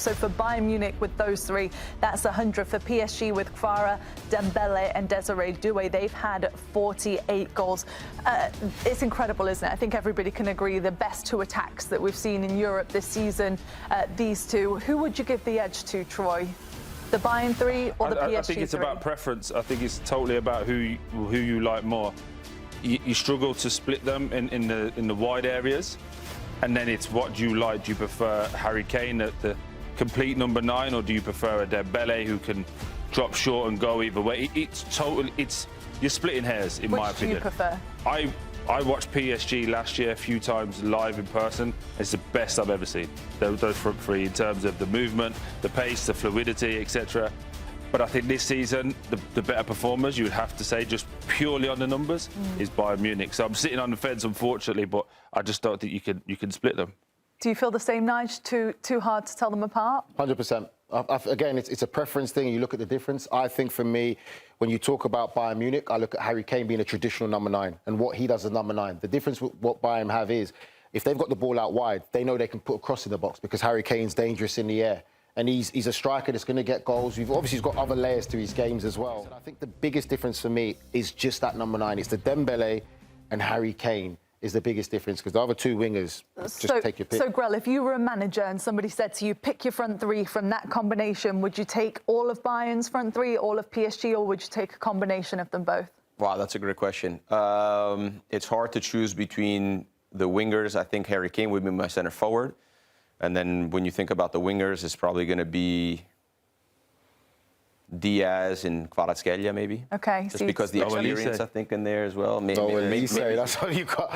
So for Bayern Munich with those three, that's 100. For PSG with Kvara, Dembele and Desiree Doue, they've had 48 goals. It's incredible, isn't it? I think everybody can agree the best two attacks that we've seen in Europe this season, these two. Who would you give the edge to, Troy? The Bayern three or the PSG I think it's three? about preference. I think it's totally about who you like more. You struggle to split them in the wide areas, and then it's what do you like? Do you prefer Harry Kane at the complete number 9, or do you prefer a Dembele who can drop short and go either way? You're splitting hairs, in my opinion. Which do you prefer? I watched PSG last year a few times live in person. It's the best I've ever seen. Those front three in terms of the movement, the pace, the fluidity, etc. But I think this season, the better performers, you would have to say, just purely on the numbers, is Bayern Munich. So I'm sitting on the fence, unfortunately, but I just don't think you can split them. Do you feel the same, Nigel? Too hard to tell them apart? 100%. Again, it's a preference thing. You look at the difference. I think for me, when you talk about Bayern Munich, I look at Harry Kane being a traditional number 9 and what he does as number 9. The difference with what Bayern have is, if they've got the ball out wide, they know they can put a cross in the box because Harry Kane's dangerous in the air. And he's a striker that's going to get goals. He's got other layers to his games as well. And I think the biggest difference for me is just that number 9. It's the Dembele and Harry Kane is the biggest difference, because the other two wingers, just take your pick. So, Grella, if you were a manager and somebody said to you, pick your front three from that combination, would you take all of Bayern's front three, all of PSG, or would you take a combination of them both? Wow, that's a great question. It's hard to choose between the wingers. I think Harry Kane would be my center forward. And then when you think about the wingers, it's probably going to be Diaz and Kvaratskhelia, maybe. Okay. Just because the experience, I think, in there as well. Maybe that's all you got.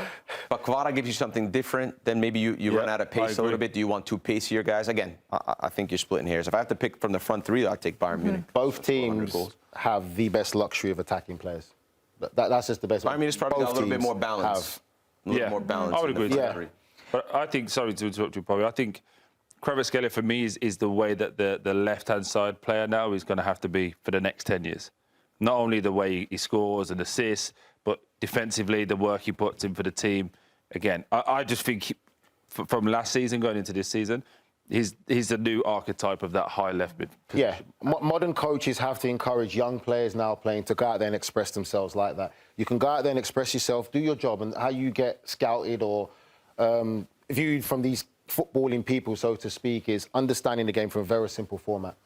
But Kvara gives you something different. Then maybe you run out of pace a little bit. Do you want two pacier guys? Again, I think you're splitting hairs. If I have to pick from the front three, I'd take Bayern Munich. Both teams have the best luxury of attacking players. That's just the best. I mean, it's probably a little bit more balanced. A little more balanced. I would agree with that. Yeah. But I think, sorry to interrupt you, Bobby, I think Kvaratskhelia for me is the way that the left-hand side player now is going to have to be for the next 10 years. Not only the way he scores and assists, but defensively, the work he puts in for the team. Again, I just think from last season going into this season, he's the new archetype of that high left mid position. Yeah, modern coaches have to encourage young players now playing to go out there and express themselves like that. You can go out there and express yourself, do your job, and how you get scouted or viewed from these footballing people, so to speak, is understanding the game from a very simple format.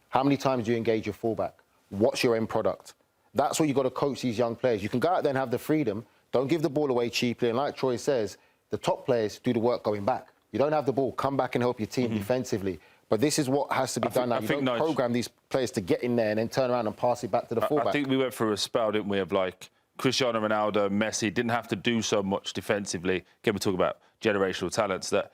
How many times do you engage your fullback? What's your end product? That's what you've got to coach these young players. You can go out there and have the freedom. Don't give the ball away cheaply. And like Troy says, the top players do the work going back. You don't have the ball. Come back and help your team defensively. But this is what has to be done now. You don't program these players to get in there and then turn around and pass it back to the fullback. I think we went through a spell, didn't we, of like Cristiano Ronaldo, Messi didn't have to do so much defensively. Again, we talk about generational talents, that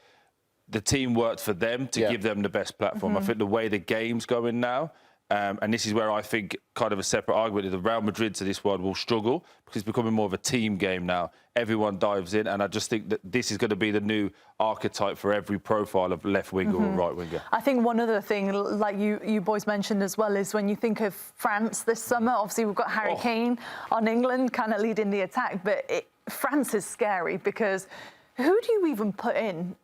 the team worked for them to give them the best platform. I think the way the game's going now, and this is where I think kind of a separate argument, the Real Madrid to this world will struggle because it's becoming more of a team game now. Everyone dives in, and I just think that this is going to be the new archetype for every profile of left winger or right winger. I think one other thing, like you boys mentioned as well, is when you think of France this summer, obviously we've got Harry Kane on England kind of leading the attack, but France is scary because who do you even put in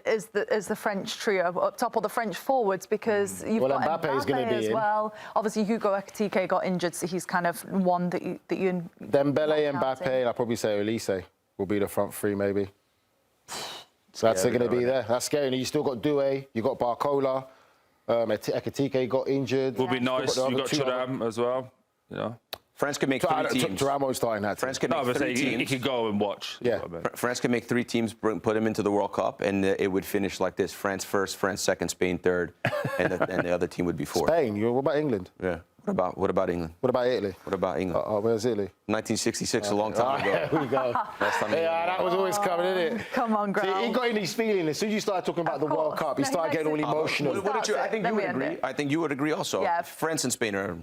as the French trio up top, or the French forwards, because you've got Mbappe is going to be as well. Obviously, Hugo Ekitike got injured, so he's kind of one that you Dembele, Mbappe, I'll probably say Olise will be the front three, maybe. So that's going to be there. That's scary. And you still got Doue, you got Barcola, Ekitike got injured. Will be nice. You got Thuram as well. You know. France can make 3 teams. Thuram starting that. France can make 3 teams. He could go and watch. Yeah. France can make 3 teams, put them into the World Cup, and it would finish like this: France first, France second, Spain third, and the other team would be fourth. Spain. What about England? Yeah. What about England? What about Italy? What about England? Where's Italy? 1966, a long time ago. There we go. That was always coming, isn't it? Come on, Grella. See, he got in his feeling. As soon as you started talking about the World Cup, he started getting all emotional. I think you would agree. I think you would agree also. Yeah. France and Spain are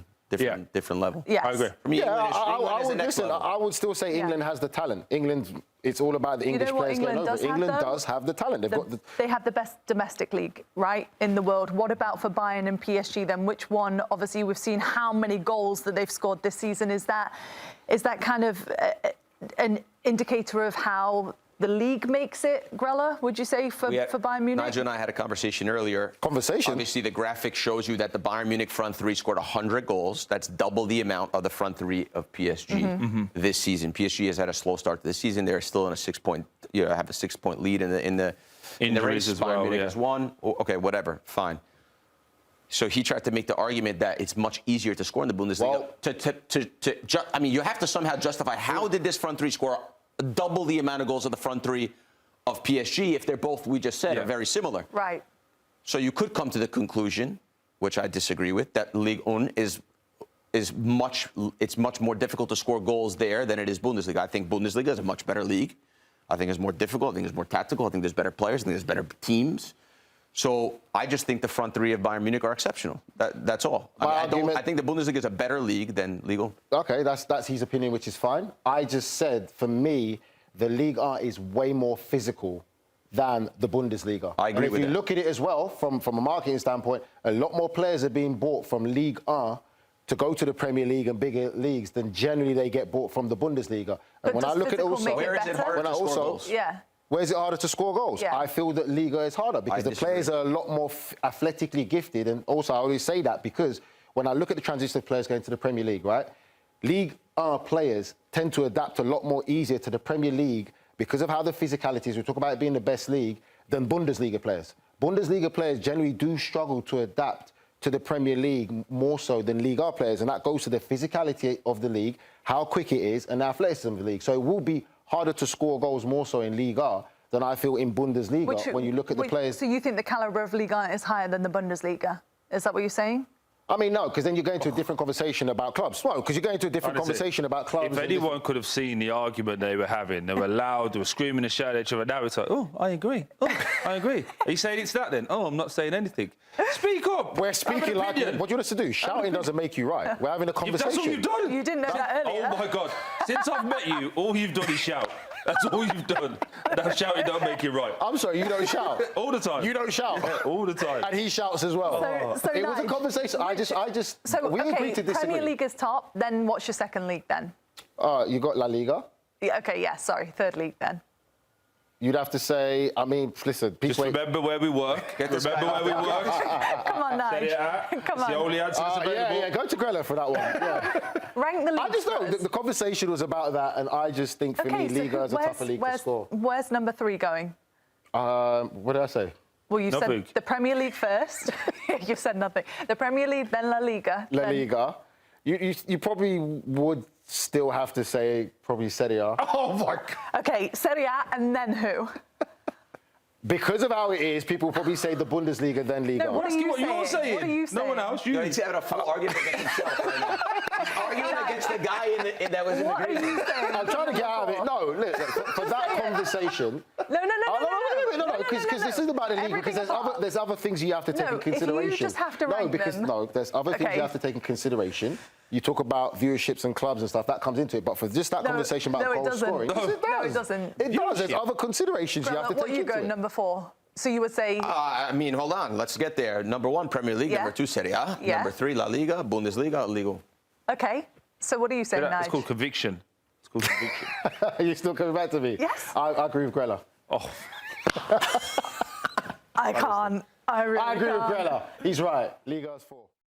different level. Yes. I agree. For me, I would still say England has the talent. England, it's all about the English players getting over. England does have the talent. They have the best domestic league, right, in the world. What about for Bayern and PSG then? Which one? Obviously, we've seen how many goals that they've scored this season. Is that kind of an indicator of how the league makes it, Grella, would you say, for Bayern Munich? Nigel and I had a conversation earlier. Conversation? Obviously, the graphic shows you that the Bayern Munich front three scored 100 goals. That's double the amount of the front three of PSG this season. PSG has had a slow start to the season. They're still in a 6-point, have a 6-point lead in the race. As Bayern well, Munich has won. Okay, whatever, fine. So he tried to make the argument that it's much easier to score in the Bundesliga. I mean, you have to somehow justify how did this front three score double the amount of goals of the front three of PSG if they're both, we just said, are very similar. Right. So you could come to the conclusion, which I disagree with, that Ligue 1 is much more difficult to score goals there than it is Bundesliga. I think Bundesliga is a much better league. I think it's more difficult. I think it's more tactical. I think there's better players. I think there's better teams. So I just think the front three of Bayern Munich are exceptional. That's all. I think the Bundesliga is a better league than Ligue 1. Okay, that's his opinion, which is fine. I just said, for me, the Liga is way more physical than the Bundesliga. I agree with that. And if you look at it as well, from a marketing standpoint, a lot more players are being bought from Ligue 1 to go to the Premier League and bigger leagues than generally they get bought from the Bundesliga. And when I look at it also, where is it harder to score goals? Yeah. Where is it harder to score goals? Yeah. I feel that Liga is harder because the players are a lot more athletically gifted. And also, I always say that because when I look at the transition players going to the Premier League, right? Ligue 1 players tend to adapt a lot more easier to the Premier League because of how the physicality is. We talk about it being the best league than Bundesliga players. Bundesliga players generally do struggle to adapt to the Premier League more so than Liga players. And that goes to the physicality of the league, how quick it is, and the athleticism of the league. So it will be harder to score goals more so in Liga than I feel in Bundesliga when you look at the players. So you think the calibre of Liga is higher than the Bundesliga? Is that what you're saying? I mean, no, because then you're going to a different conversation about clubs. Well, because you're going to a different conversation about clubs. If anyone could have seen the argument they were having, they were loud, they were screaming and shouting at each other. Now it's like, oh, I agree. Oh, I agree. Are you saying it's that then? Oh, I'm not saying anything. Speak up. We're speaking like, what do you want us to do? Shouting doesn't make you right. We're having a conversation. That's all you've done. You didn't know that earlier. Oh, my God. Since I've met you, all you've done is shout. That's all you've done. That shouting don't make you right. I'm sorry, you don't shout. All the time. You don't shout. Yeah, all the time. And he shouts as well. So it was a conversation. We agreed to disagree. Premier League is top, then what's your second league then? You got La Liga. Yeah, okay, yeah, sorry, third league then. You'd have to say, I mean, listen, just remember where we work. Remember where we work. Come on, Nigel. Come on. The only answer that's available. Yeah, go to Grella for that one. Yeah. Rank the league. I just know the conversation was about that, and I just think for me, Liga is a tougher league to score. Where's number 3 going? What did I say? Well, you said the Premier League first. You've said nothing. The Premier League, then La Liga. La Liga. You probably would still have to say probably Serie A. Oh, my God. Okay, Serie A, and then who? Because of how it is, people will probably say the Bundesliga, then Liga. No, what are you saying? What are you saying? No one else. You. No, he's having a full argument against himself right now. He's arguing against the guy that was in the green. I'm trying to get out of it. No, look, for that conversation... No, because this isn't about the league, because there's other things you have to take in consideration. If you just have to rank them. There's other things you have to take in consideration. You talk about viewerships and clubs and stuff, that comes into it. But for just that conversation about goal scoring... No, it doesn't. It does. There's other considerations you have to take into it. What are you going, number 4? So you would say... I mean, hold on. Let's get there. Number 1, Premier League. Number 2, Serie A. Number 3, La Liga. Bundesliga, Liga. Okay. So what are you saying, Nigel? It's called conviction. It's called conviction. You're still coming back to me? Yes. I agree with Grella. Oh. I can't. I really can't. I agree with Grella. He's right. Liga's 4.